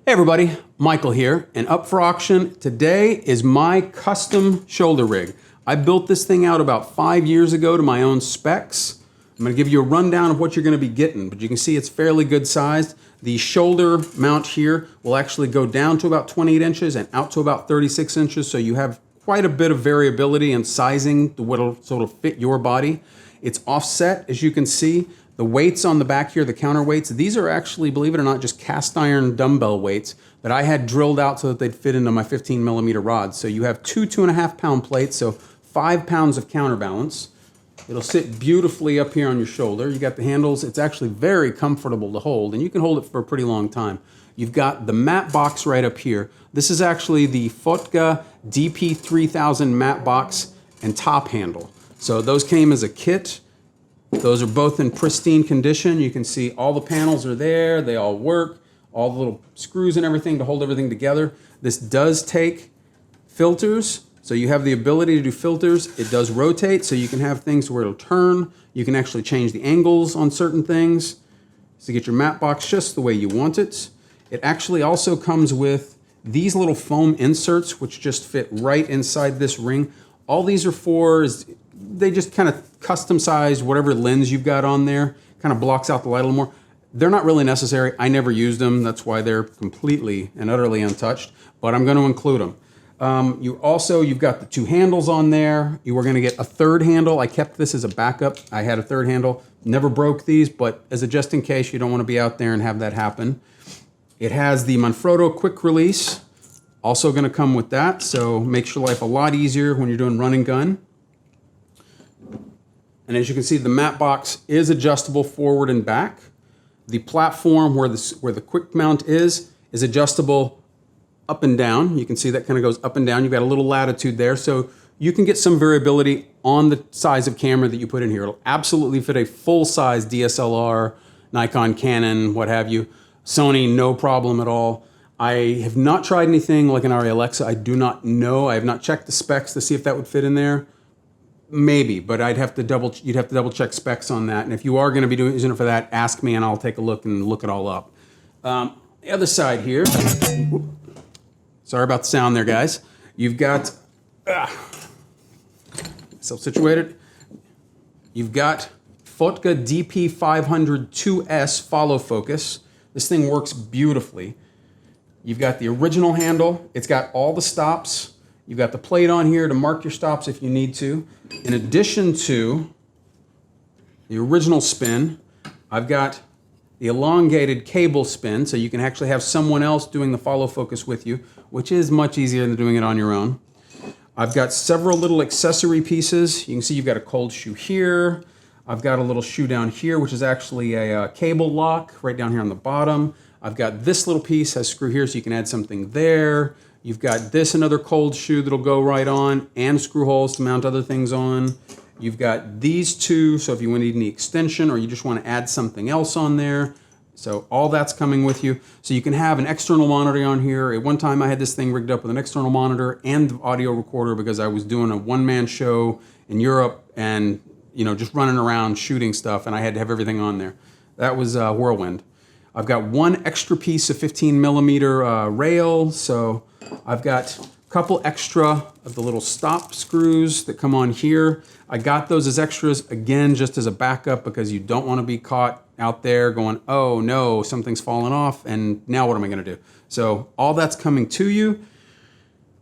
Hey everybody, Michael here, and up for auction today is my custom shoulder rig. I built this thing out about 5 years ago to my own specs. I'm going to give you a rundown of what you're going to be getting, but you can see it's fairly good sized. The shoulder mount here will actually go down to about 28 inches and out to about 36 inches, so you have quite a bit of variability in sizing to what'll sort of fit your body. It's offset, as you can see. The weights on the back here, the counterweights, these are actually, believe it or not, just cast iron dumbbell weights that I had drilled out so that they'd fit into my 15 millimeter rods. So you have two 2.5 pound plates, so 5 pounds of counterbalance. It'll sit beautifully up here on your shoulder. You got the handles. It's actually very comfortable to hold, and you can hold it for a pretty long time. You've got the mat box right up here. This is actually the Fotka DP3000 mat box and top handle. So those came as a kit. Those are both in pristine condition. You can see all the panels are there. They all work. All the little screws and everything to hold everything together. This does take filters, so you have the ability to do filters. It does rotate, so you can have things where it'll turn. You can actually change the angles on certain things to get your mat box just the way you want it. It actually also comes with these little foam inserts, which just fit right inside this ring. All these are for they just kind of custom size whatever lens you've got on there, kind of blocks out the light a little more. They're not really necessary. I never used them. That's why they're completely and utterly untouched, but I'm going to include them. You've got the two handles on there. You were going to get a third handle. I kept this as a backup. I had a third handle. Never broke these, but as a just in case, you don't want to be out there and have that happen. It has the Manfrotto quick release, also going to come with that, so makes your life a lot easier when you're doing run and gun. And as you can see, the mat box is adjustable forward and back. The platform where the quick mount is adjustable up and down. You can see that kind of goes up and down. You've got a little latitude there, so you can get some variability on the size of camera that you put in here. It'll absolutely fit a full-size DSLR, Nikon, Canon, what have you. Sony, no problem at all. I have not tried anything like an Arri Alexa. I do not know. I have not checked the specs to see if that would fit in there. Maybe, but you'd have to double check specs on that. And if you are going to be using it for that, ask me and I'll take a look and look it all up. The other side here, sorry about the sound there, guys. You've got, self-situated. You've got Fotka DP500 2S follow focus. This thing works beautifully. You've got the original handle. It's got all the stops. You've got the plate on here to mark your stops if you need to. In addition to the original spin, I've got the elongated cable spin, so you can actually have someone else doing the follow focus with you, which is much easier than doing it on your own. I've got several little accessory pieces. You can see you've got a cold shoe here. I've got a little shoe down here, which is actually a cable lock right down here on the bottom. I've got this little piece, has a screw here, so you can add something there. You've got this, another cold shoe that'll go right on, and screw holes to mount other things on. You've got these two, so if you need any extension or you just want to add something else on there. So all that's coming with you. So you can have an external monitor on here. At one time I had this thing rigged up with an external monitor and the audio recorder because I was doing a one-man show in Europe and just running around shooting stuff, and I had to have everything on there. That was whirlwind. I've got one extra piece of 15 millimeter rail, so I've got a couple extra of the little stop screws that come on here. I got those as extras, again, just as a backup because you don't want to be caught out there going, oh no, something's fallen off, and now what am I going to do? So all that's coming to you.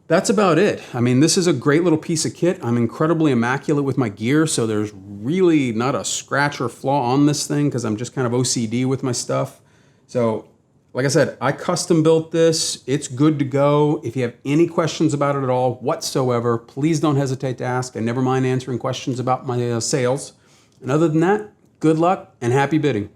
That's about it. I mean, this is a great little piece of kit. I'm incredibly immaculate with my gear, so there's really not a scratch or flaw on this thing because I'm just kind of OCD with my stuff. So, like I said, I custom built this. It's good to go. If you have any questions about it at all whatsoever, please don't hesitate to ask. I never mind answering questions about my sales. And other than that, good luck and happy bidding.